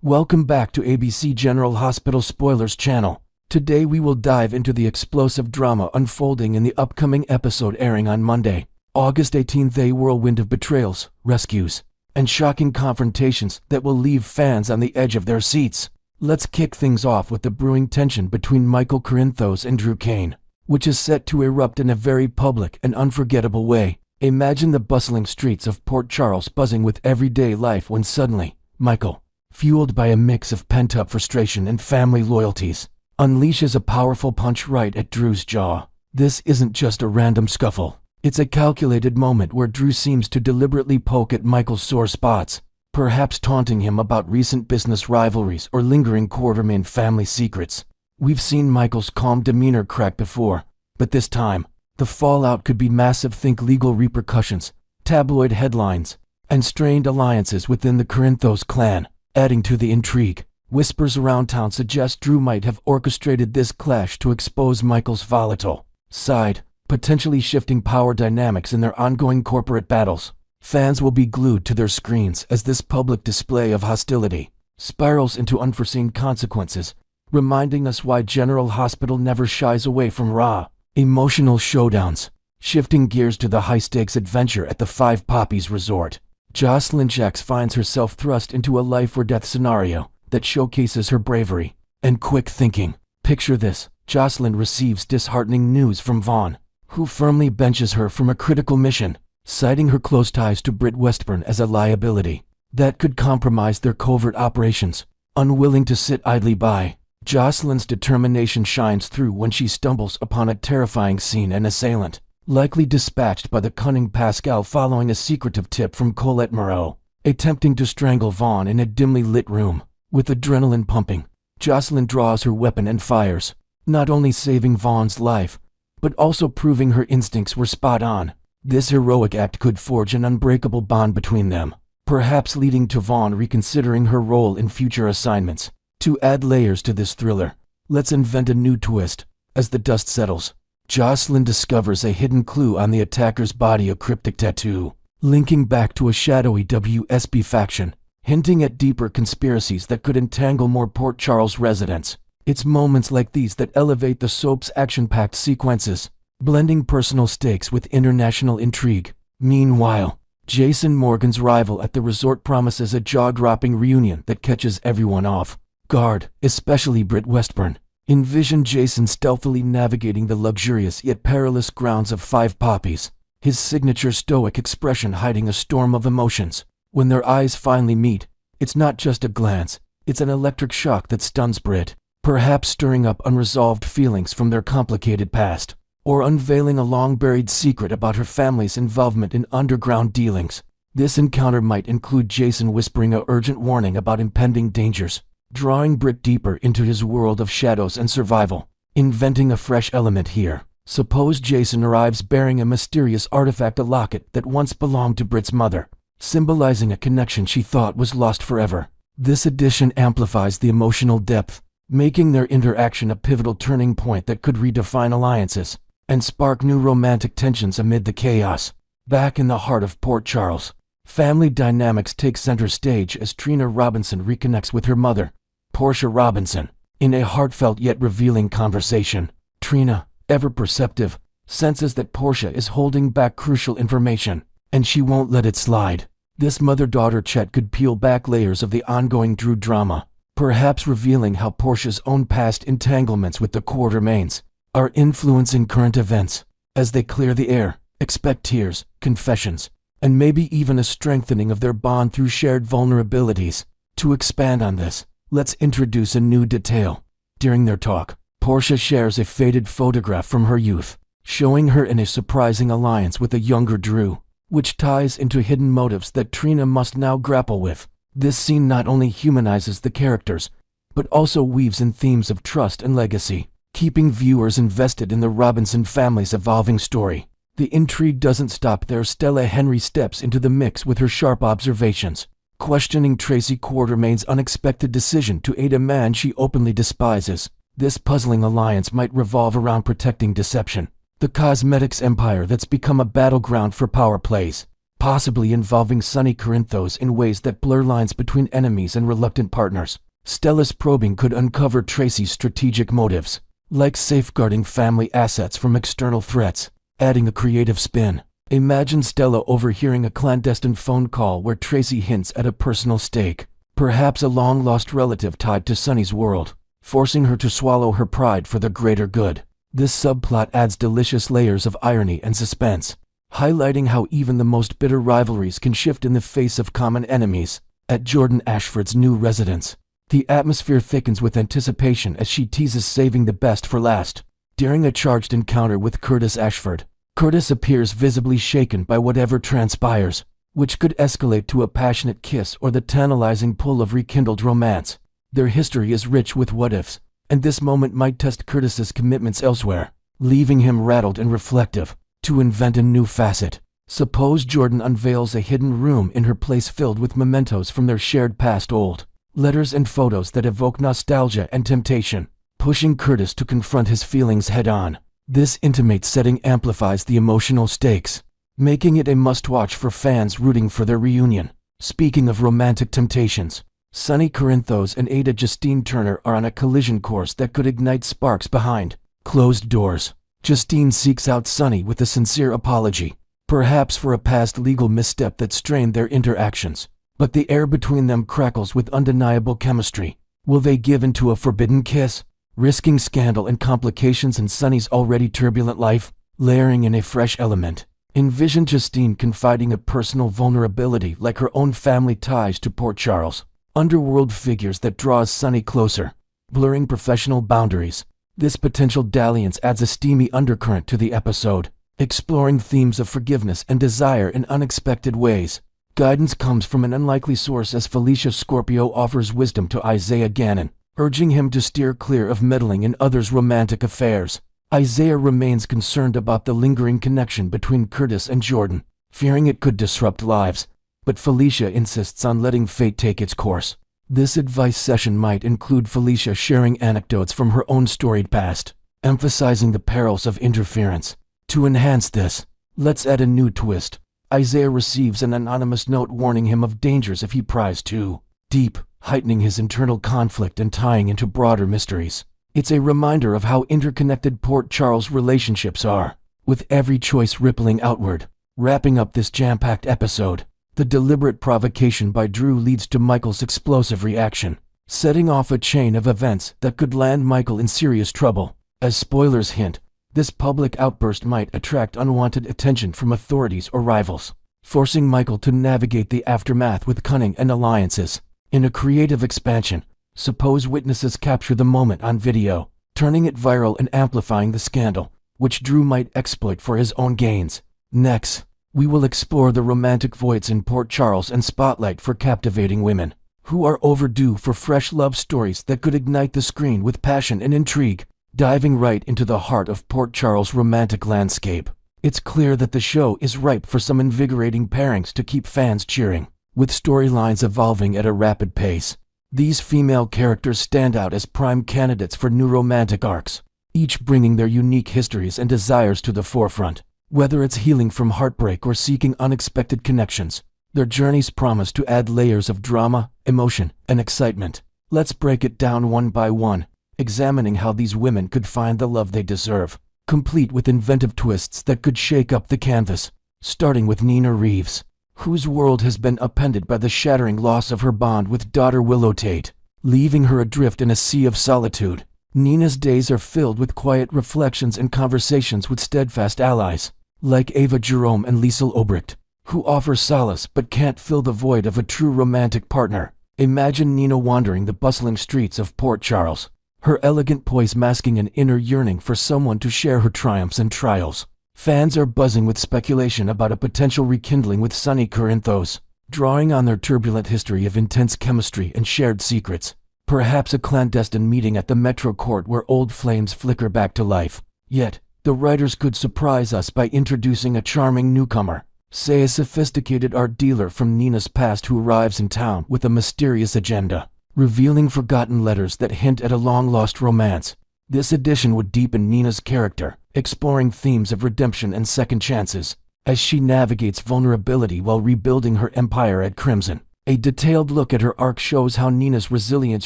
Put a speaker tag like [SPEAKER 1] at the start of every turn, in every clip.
[SPEAKER 1] Welcome back to ABC General Hospital Spoilers channel. Today we will dive into the explosive drama unfolding in the upcoming episode airing on Monday, August 18th. A whirlwind of betrayals, rescues, and shocking confrontations that will leave fans on the edge of their seats. Let's kick things off with the brewing tension between Michael Corinthos and Drew Kane, which is set to erupt in a very public and unforgettable way. Imagine the bustling streets of Port Charles buzzing with everyday life when suddenly, Michael, fueled by a mix of pent-up frustration and family loyalties, unleashes a powerful punch right at Drew's jaw. This isn't just a random scuffle. It's a calculated moment where Drew seems to deliberately poke at Michael's sore spots, perhaps taunting him about recent business rivalries or lingering Quartermain family secrets. We've seen Michael's calm demeanor crack before, but this time, the fallout could be massive. Think legal repercussions, tabloid headlines, and strained alliances within the Corinthos clan. Adding to the intrigue, whispers around town suggest Drew might have orchestrated this clash to expose Michael's volatile side, potentially shifting power dynamics in their ongoing corporate battles. Fans will be glued to their screens as this public display of hostility spirals into unforeseen consequences, reminding us why General Hospital never shies away from raw, emotional showdowns. Shifting gears to the high-stakes adventure at the Five Poppies Resort, Josslyn finds herself thrust into a life-or-death scenario that showcases her bravery and quick thinking. Picture this: Josslyn receives disheartening news from Vaughn, who firmly benches her from a critical mission, citing her close ties to Britt Westburn as a liability that could compromise their covert operations. Unwilling to sit idly by, Josslyn's determination shines through when she stumbles upon a terrifying scene: an assailant, likely dispatched by the cunning Pascal following a secretive tip from Colette Moreau, attempting to strangle Vaughn in a dimly lit room. With adrenaline pumping, Josslyn draws her weapon and fires, not only saving Vaughn's life, but also proving her instincts were spot on. This heroic act could forge an unbreakable bond between them, perhaps leading to Vaughn reconsidering her role in future assignments. To add layers to this thriller, let's invent a new twist. As the dust settles, Josslyn discovers a hidden clue on the attacker's body: a cryptic tattoo, linking back to a shadowy WSB faction, hinting at deeper conspiracies that could entangle more Port Charles residents. It's moments like these that elevate the soap's action-packed sequences, blending personal stakes with international intrigue. Meanwhile, Jason Morgan's rival at the resort promises a jaw-dropping reunion that catches everyone off guard, especially Britt Westburn. Envision Jason stealthily navigating the luxurious yet perilous grounds of Five Poppies, his signature stoic expression hiding a storm of emotions. When their eyes finally meet, it's not just a glance, it's an electric shock that stuns Britt, perhaps stirring up unresolved feelings from their complicated past, or unveiling a long-buried secret about her family's involvement in underground dealings. This encounter might include Jason whispering an urgent warning about impending dangers, drawing Britt deeper into his world of shadows and survival. Inventing a fresh element here, suppose Jason arrives bearing a mysterious artifact, a locket that once belonged to Britt's mother, symbolizing a connection she thought was lost forever. This addition amplifies the emotional depth, making their interaction a pivotal turning point that could redefine alliances and spark new romantic tensions amid the chaos. Back in the heart of Port Charles, family dynamics take center stage as Trina Robinson reconnects with her mother, Portia Robinson. In a heartfelt yet revealing conversation, Trina, ever perceptive, senses that Portia is holding back crucial information, and she won't let it slide. This mother-daughter chat could peel back layers of the ongoing Drew drama, perhaps revealing how Portia's own past entanglements with the Quartermains are influencing current events. As they clear the air, expect tears, confessions, and maybe even a strengthening of their bond through shared vulnerabilities. To expand on this, let's introduce a new detail. During their talk, Portia shares a faded photograph from her youth, showing her in a surprising alliance with a younger Drew, which ties into hidden motives that Trina must now grapple with. This scene not only humanizes the characters, but also weaves in themes of trust and legacy, keeping viewers invested in the Robinson family's evolving story. The intrigue doesn't stop there. Stella Henry steps into the mix with her sharp observations, questioning Tracy Quartermain's unexpected decision to aid a man she openly despises. This puzzling alliance might revolve around protecting Deception, the cosmetics empire that's become a battleground for power plays. possibly involving Sunny Corinthos in ways that blur lines between enemies and reluctant partners. Stella's probing could uncover Tracy's strategic motives, like safeguarding family assets from external threats, adding a creative spin. Imagine Stella overhearing a clandestine phone call where Tracy hints at a personal stake, perhaps a long-lost relative tied to Sunny's world, forcing her to swallow her pride for the greater good. This subplot adds delicious layers of irony and suspense, highlighting how even the most bitter rivalries can shift in the face of common enemies. At Jordan Ashford's new residence, the atmosphere thickens with anticipation as she teases saving the best for last. During a charged encounter with Curtis Ashford, Curtis appears visibly shaken by whatever transpires, which could escalate to a passionate kiss or the tantalizing pull of rekindled romance. Their history is rich with what-ifs, and this moment might test Curtis's commitments elsewhere, leaving him rattled and reflective. To invent a new facet, suppose Jordan unveils a hidden room in her place filled with mementos from their shared past, old letters and photos that evoke nostalgia and temptation, pushing Curtis to confront his feelings head-on. This intimate setting amplifies the emotional stakes, making it a must-watch for fans rooting for their reunion. Speaking of romantic temptations, Sunny Corinthos and Ada Justine Turner are on a collision course that could ignite sparks behind closed doors. Justine seeks out Sunny with a sincere apology, perhaps for a past legal misstep that strained their interactions. But the air between them crackles with undeniable chemistry. Will they give in to a forbidden kiss, risking scandal and complications in Sunny's already turbulent life? Layering in a fresh element, envision Justine confiding a personal vulnerability like her own family ties to Port Charles, underworld figures that draws Sunny closer, blurring professional boundaries. This potential dalliance adds a steamy undercurrent to the episode, exploring themes of forgiveness and desire in unexpected ways. Guidance comes from an unlikely source as Felicia Scorpio offers wisdom to Isaiah Gannon, urging him to steer clear of meddling in others' romantic affairs. Isaiah remains concerned about the lingering connection between Curtis and Jordan, fearing it could disrupt lives, but Felicia insists on letting fate take its course. This advice session might include Felicia sharing anecdotes from her own storied past, emphasizing the perils of interference. To enhance this, let's add a new twist. Isaiah receives an anonymous note warning him of dangers if he pries too deep, heightening his internal conflict and tying into broader mysteries. It's a reminder of how interconnected Port Charles relationships are, with every choice rippling outward. Wrapping up this jam-packed episode, the deliberate provocation by Drew leads to Michael's explosive reaction, setting off a chain of events that could land Michael in serious trouble. As spoilers hint, this public outburst might attract unwanted attention from authorities or rivals, forcing Michael to navigate the aftermath with cunning and alliances. In a creative expansion, suppose witnesses capture the moment on video, turning it viral and amplifying the scandal, which Drew might exploit for his own gains. Next, we will explore the romantic voids in Port Charles and spotlight for captivating women who are overdue for fresh love stories that could ignite the screen with passion and intrigue. Diving right into the heart of Port Charles' romantic landscape, it's clear that the show is ripe for some invigorating pairings to keep fans cheering. With storylines evolving at a rapid pace, these female characters stand out as prime candidates for new romantic arcs, each bringing their unique histories and desires to the forefront. Whether it's healing from heartbreak or seeking unexpected connections, their journeys promise to add layers of drama, emotion, and excitement. Let's break it down one by one, examining how these women could find the love they deserve, complete with inventive twists that could shake up the canvas. Starting with Nina Reeves, whose world has been upended by the shattering loss of her bond with daughter Willow Tate, leaving her adrift in a sea of solitude. Nina's days are filled with quiet reflections and conversations with steadfast allies, like Ava Jerome and Liesl Obrecht, who offer solace but can't fill the void of a true romantic partner. Imagine Nina wandering the bustling streets of Port Charles, her elegant poise masking an inner yearning for someone to share her triumphs and trials. Fans are buzzing with speculation about a potential rekindling with Sunny Corinthos, drawing on their turbulent history of intense chemistry and shared secrets. Perhaps a clandestine meeting at the Metro Court where old flames flicker back to life. Yet, the writers could surprise us by introducing a charming newcomer, say a sophisticated art dealer from Nina's past who arrives in town with a mysterious agenda, revealing forgotten letters that hint at a long-lost romance. This addition would deepen Nina's character, exploring themes of redemption and second chances. as she navigates vulnerability while rebuilding her empire at Crimson. A detailed look at her arc shows how Nina's resilience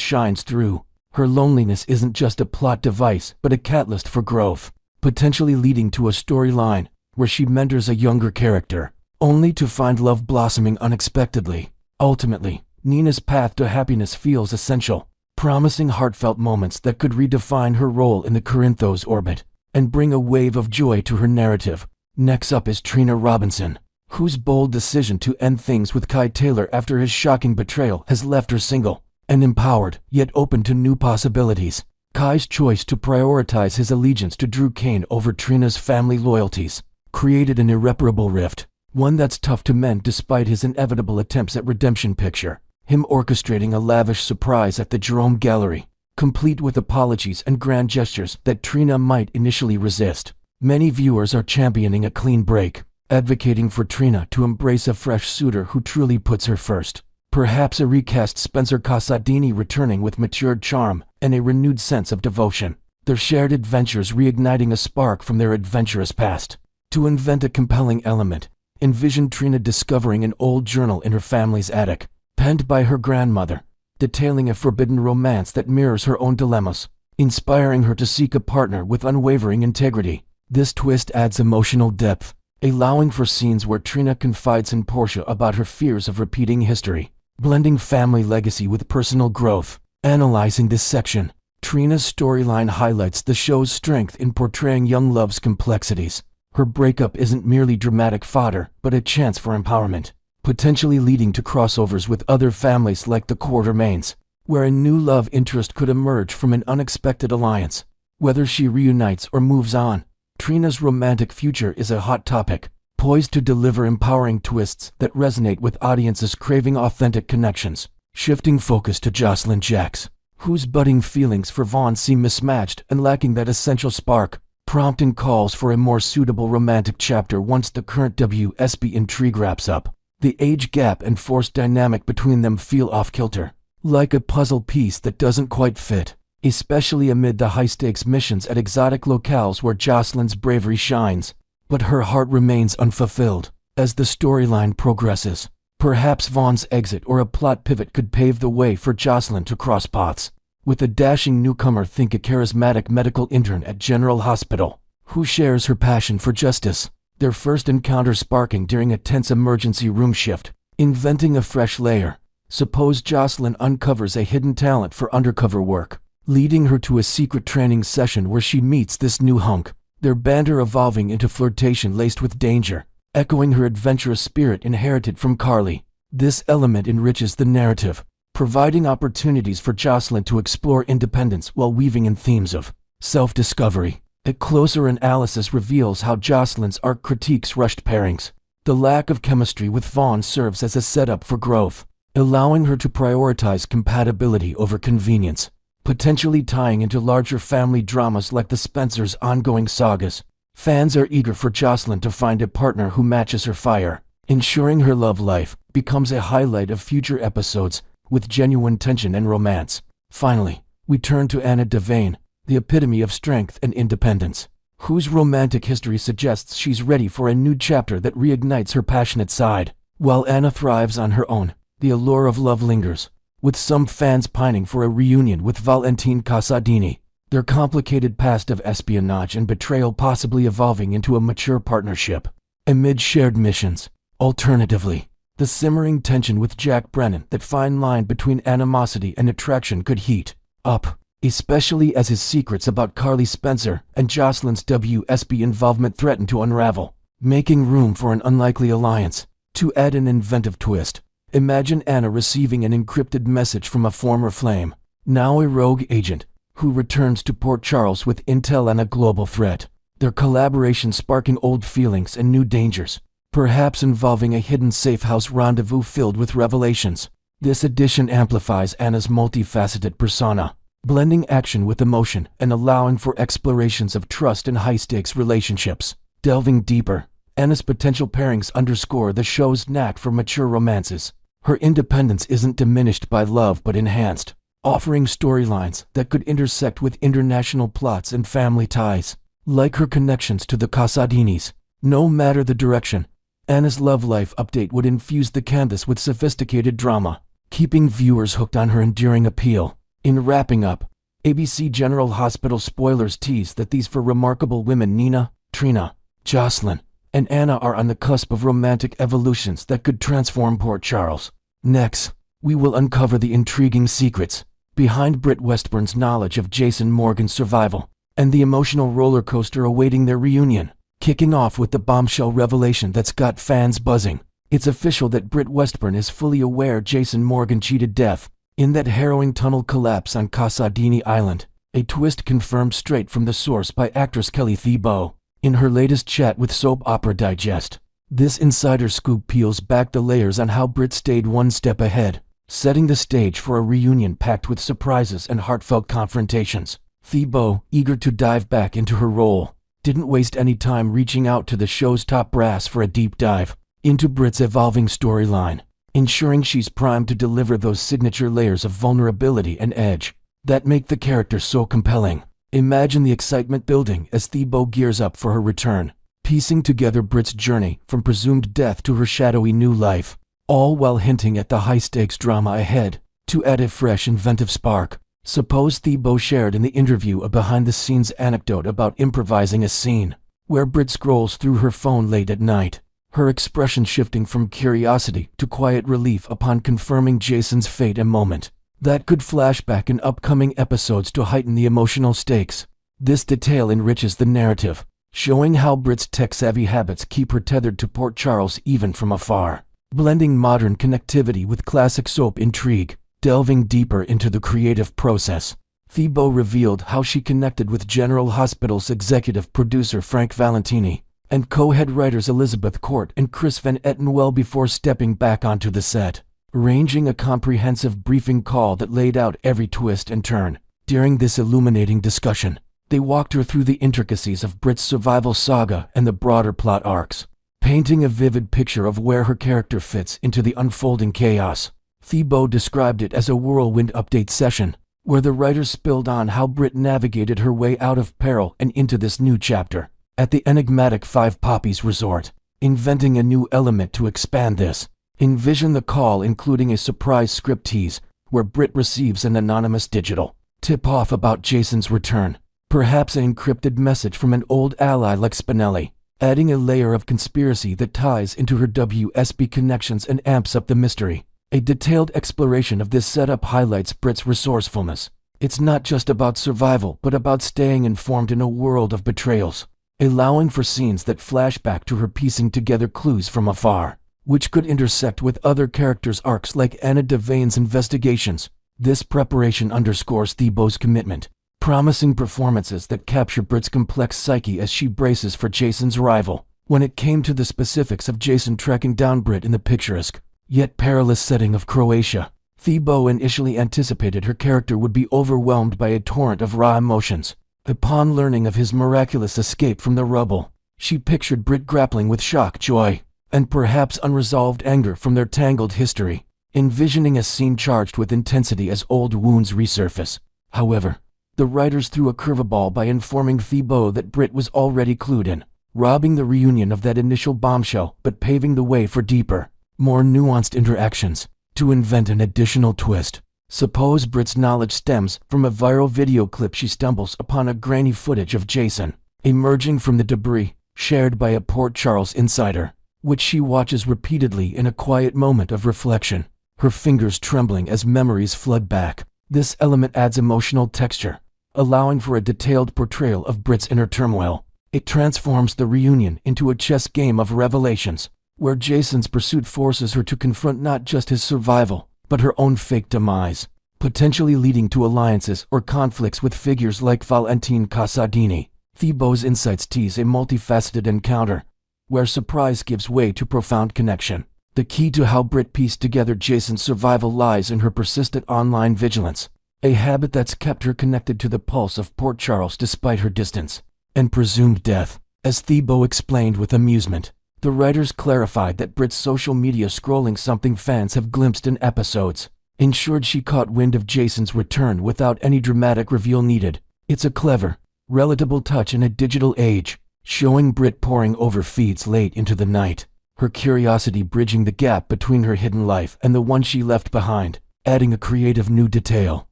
[SPEAKER 1] shines through. Her loneliness isn't just a plot device, but a catalyst for growth, potentially leading to a storyline where she mentors a younger character, only to find love blossoming unexpectedly. Ultimately, Nina's path to happiness feels essential, promising heartfelt moments that could redefine her role in the Corinthos orbit and bring a wave of joy to her narrative. Next up is Trina Robinson, whose bold decision to end things with Kai Taylor after his shocking betrayal has left her single and empowered, yet open to new possibilities. Kai's choice to prioritize his allegiance to Drew Kane over Trina's family loyalties created an irreparable rift, one that's tough to mend despite his inevitable attempts at redemption. Picture him orchestrating a lavish surprise at the Jerome Gallery, complete with apologies and grand gestures that Trina might initially resist. Many viewers are championing a clean break, advocating for Trina to embrace a fresh suitor who truly puts her first. Perhaps a recast Spencer Casadini returning with matured charm and a renewed sense of devotion, their shared adventures reigniting a spark from their adventurous past. To invent a compelling element, envision Trina discovering an old journal in her family's attic, penned by her grandmother, detailing a forbidden romance that mirrors her own dilemmas, inspiring her to seek a partner with unwavering integrity. This twist adds emotional depth, allowing for scenes where Trina confides in Portia about her fears of repeating history, blending family legacy with personal growth. Analyzing this section, Trina's storyline highlights the show's strength in portraying young love's complexities. Her breakup isn't merely dramatic fodder, but a chance for empowerment, potentially leading to crossovers with other families like the Quartermaines, where a new love interest could emerge from an unexpected alliance. Whether she reunites or moves on, Trina's romantic future is a hot topic, poised to deliver empowering twists that resonate with audiences craving authentic connections. Shifting focus to Josslyn Jax, whose budding feelings for Vaughn seem mismatched and lacking that essential spark, prompting calls for a more suitable romantic chapter once the current WSB intrigue wraps up. The age gap and forced dynamic between them feel off-kilter, like a puzzle piece that doesn't quite fit, especially amid the high-stakes missions at exotic locales where Josslyn's bravery shines, but her heart remains unfulfilled. As the storyline progresses, perhaps Vaughn's exit or a plot pivot could pave the way for Josslyn to cross paths with a dashing newcomer. Think a charismatic medical intern at General Hospital, who shares her passion for justice, their first encounter sparking during a tense emergency room shift. Inventing a fresh layer, suppose Josslyn uncovers a hidden talent for undercover work, leading her to a secret training session where she meets this new hunk, their banter evolving into flirtation laced with danger, echoing her adventurous spirit inherited from Carly. This element enriches the narrative, providing opportunities for Josslyn to explore independence while weaving in themes of self-discovery. A closer analysis reveals how Josslyn's arc critiques rushed pairings. The lack of chemistry with Vaughn serves as a setup for growth, allowing her to prioritize compatibility over convenience, potentially tying into larger family dramas like the Spencers' ongoing sagas. Fans are eager for Josslyn to find a partner who matches her fire, ensuring her love life becomes a highlight of future episodes with genuine tension and romance. Finally, we turn to Anna Devane, the epitome of strength and independence, whose romantic history suggests she's ready for a new chapter that reignites her passionate side. While Anna thrives on her own, the allure of love lingers, with some fans pining for a reunion with Valentine Casadini, their complicated past of espionage and betrayal possibly evolving into a mature partnership amid shared missions. Alternatively, the simmering tension with Jack Brennan, that fine line between animosity and attraction, could heat up, especially as his secrets about Carly Spencer and Josslyn's WSB involvement threaten to unravel, making room for an unlikely alliance. To add an inventive twist, imagine Anna receiving an encrypted message from a former flame, now a rogue agent, who returns to Port Charles with intel on a global threat, their collaboration sparking old feelings and new dangers, perhaps involving a hidden safe-house rendezvous filled with revelations. This addition amplifies Anna's multifaceted persona, blending action with emotion and allowing for explorations of trust and high-stakes relationships. Delving deeper, Anna's potential pairings underscore the show's knack for mature romances. Her independence isn't diminished by love but enhanced, offering storylines that could intersect with international plots and family ties. Like her connections to the Casadinis, No matter the direction, Anna's love life update would infuse the canvas with sophisticated drama, keeping viewers hooked on her enduring appeal. In wrapping up, ABC General Hospital spoilers tease that these four remarkable women, Nina, Trina, Josslyn, and Anna, are on the cusp of romantic evolutions that could transform Port Charles. Next, we will uncover the intriguing secrets behind Britt Westburn's knowledge of Jason Morgan's survival and the emotional roller coaster awaiting their reunion, kicking off with the bombshell revelation that's got fans buzzing. It's official that Britt Westburn is fully aware Jason Morgan cheated death in that harrowing tunnel collapse on Casadini Island, a twist confirmed straight from the source by actress Kelly Thibault in her latest chat with Soap Opera Digest. This insider scoop peels back the layers on how Britt stayed one step ahead, setting the stage for a reunion packed with surprises and heartfelt confrontations. Thibault, eager to dive back into her role, didn't waste any time reaching out to the show's top brass for a deep dive into Britt's evolving storyline, ensuring she's primed to deliver those signature layers of vulnerability and edge that make the character so compelling. Imagine the excitement building as Thibault gears up for her return, piecing together Britt's journey from presumed death to her shadowy new life, all while hinting at the high-stakes drama ahead to add a fresh, inventive spark. Suppose Thibault shared in the interview a behind-the-scenes anecdote about improvising a scene where Britt scrolls through her phone late at night, her expression shifting from curiosity to quiet relief upon confirming Jason's fate, a moment that could flash back in upcoming episodes to heighten the emotional stakes. This detail enriches the narrative, showing how Britt's tech-savvy habits keep her tethered to Port Charles even from afar, blending modern connectivity with classic soap intrigue. Delving deeper into the creative process, Thibault revealed how she connected with General Hospital's executive producer Frank Valentini and co-head writers Elizabeth Court and Chris Van Etten well before stepping back onto the set, arranging a comprehensive briefing call that laid out every twist and turn. During this illuminating discussion, they walked her through the intricacies of Britt's survival saga and the broader plot arcs, painting a vivid picture of where her character fits into the unfolding chaos. Thibault described it as a whirlwind update session, where the writers spilled on how Britt navigated her way out of peril and into this new chapter at the enigmatic Five Poppies Resort, inventing a new element to expand this. Envision the call including a surprise script tease where Britt receives an anonymous digital tip-off about Jason's return, perhaps an encrypted message from an old ally like Spinelli, adding a layer of conspiracy that ties into her WSB connections and amps up the mystery. A detailed exploration of this setup highlights Britt's resourcefulness. It's not just about survival, but about staying informed in a world of betrayals, allowing for scenes that flash back to her piecing together clues from afar, which could intersect with other characters' arcs like Anna Devane's investigations. This preparation underscores Thibault's commitment, promising performances that capture Britt's complex psyche as she braces for Jason's arrival. When it came to the specifics of Jason tracking down Britt in the picturesque yet perilous setting of Croatia, Thibault initially anticipated her character would be overwhelmed by a torrent of raw emotions. Upon learning of his miraculous escape from the rubble, she pictured Britt grappling with shock, joy, and perhaps unresolved anger from their tangled history, envisioning a scene charged with intensity as old wounds resurface. However, the writers threw a curveball by informing Thibault that Britt was already clued in, robbing the reunion of that initial bombshell but paving the way for deeper, more nuanced interactions. To invent an additional twist, suppose Britt's knowledge stems from a viral video clip she stumbles upon, a grainy footage of Jason emerging from the debris shared by a Port Charles insider, which she watches repeatedly in a quiet moment of reflection, her fingers trembling as memories flood back. This element adds emotional texture, allowing for a detailed portrayal of Britt's inner turmoil. It transforms the reunion into a chess game of revelations, where Jason's pursuit forces her to confront not just his survival, but her own fake demise, potentially leading to alliances or conflicts with figures like Valentine Casadini. Thibault's insights tease a multifaceted encounter, where surprise gives way to profound connection. The key to how Britt pieced together Jason's survival lies in her persistent online vigilance, a habit that's kept her connected to the pulse of Port Charles despite her distance and presumed death. As Thibault explained with amusement, the writers clarified that Britt's social media scrolling, something fans have glimpsed in episodes, ensured she caught wind of Jason's return without any dramatic reveal needed. It's a clever, relatable touch in a digital age, showing Britt poring over feeds late into the night, her curiosity bridging the gap between her hidden life and the one she left behind, adding a creative new detail.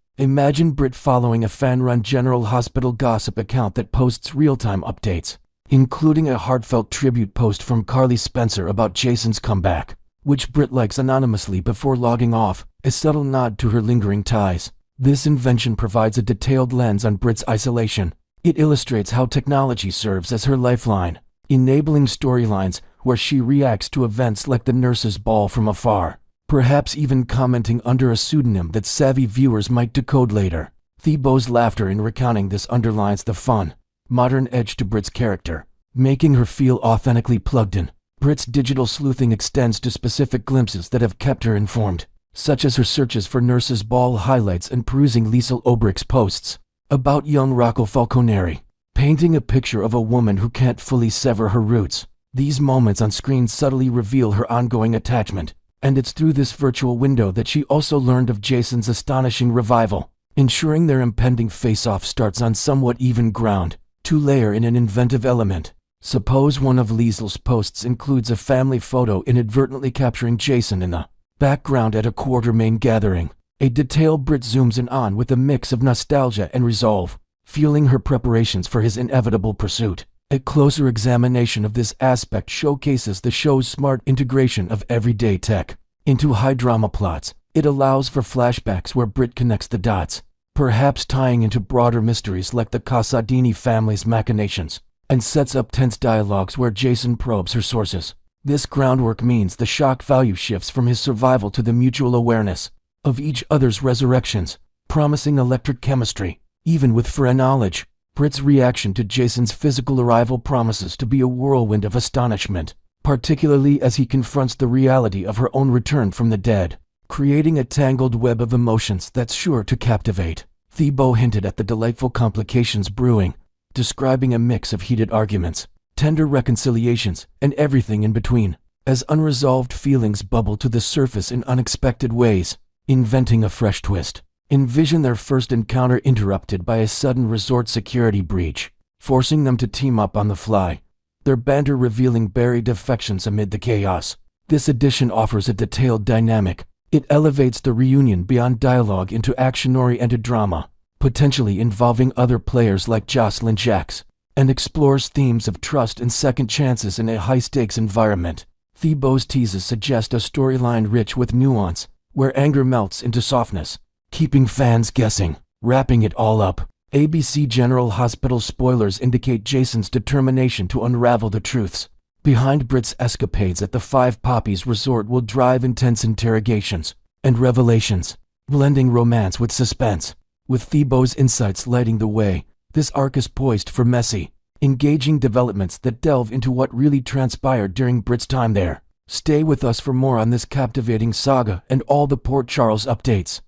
[SPEAKER 1] Imagine Britt following a fan-run General Hospital gossip account that posts real-time updates, including a heartfelt tribute post from Carly Spencer about Jason's comeback, which Britt likes anonymously before logging off, a subtle nod to her lingering ties. This invention provides a detailed lens on Britt's isolation. It illustrates how technology serves as her lifeline, enabling storylines where she reacts to events like the nurse's ball from afar, perhaps even commenting under a pseudonym that savvy viewers might decode later. Thibault's laughter in recounting this underlines the fun, modern edge to Britt's character, making her feel authentically plugged in. Britt's digital sleuthing extends to specific glimpses that have kept her informed, such as her searches for nurse's ball highlights and perusing Liesl Obrich's posts about young Rocco Falconeri, painting a picture of a woman who can't fully sever her roots. These moments on screen subtly reveal her ongoing attachment, and it's through this virtual window that she also learned of Jason's astonishing revival, ensuring their impending face-off starts on somewhat even ground. To layer in an inventive element, suppose one of Liesl's posts includes a family photo inadvertently capturing Jason in the background at a Quartermain gathering, a detail Britt zooms in on with a mix of nostalgia and resolve, fueling her preparations for his inevitable pursuit. A closer examination of this aspect showcases the show's smart integration of everyday tech into high-drama plots. It allows for flashbacks where Britt connects the dots, perhaps tying into broader mysteries like the Casadini family's machinations, and sets up tense dialogues where Jason probes her sources. This groundwork means the shock value shifts from his survival to the mutual awareness of each other's resurrections, promising electric chemistry. Even with foreknowledge, Britt's reaction to Jason's physical arrival promises to be a whirlwind of astonishment, particularly as he confronts the reality of her own return from the dead, creating a tangled web of emotions that's sure to captivate. Thibault hinted at the delightful complications brewing, describing a mix of heated arguments, tender reconciliations, and everything in between, as unresolved feelings bubble to the surface in unexpected ways, inventing a fresh twist. Envision their first encounter interrupted by a sudden resort security breach, forcing them to team up on the fly, their banter revealing buried affections amid the chaos. This edition offers a detailed dynamic. It elevates the reunion beyond dialogue into action-oriented drama, potentially involving other players like Josslyn Jax, and explores themes of trust and second chances in a high-stakes environment. Thibault's teases suggest a storyline rich with nuance, where anger melts into softness, keeping fans guessing. Wrapping it all up, ABC General Hospital spoilers indicate Jason's determination to unravel the truths behind Britt's escapades at the Five Poppies Resort will drive intense interrogations and revelations, blending romance with suspense. With Thibault's insights lighting the way, this arc is poised for messy, engaging developments that delve into what really transpired during Britt's time there. Stay with us for more on this captivating saga and all the Port Charles updates.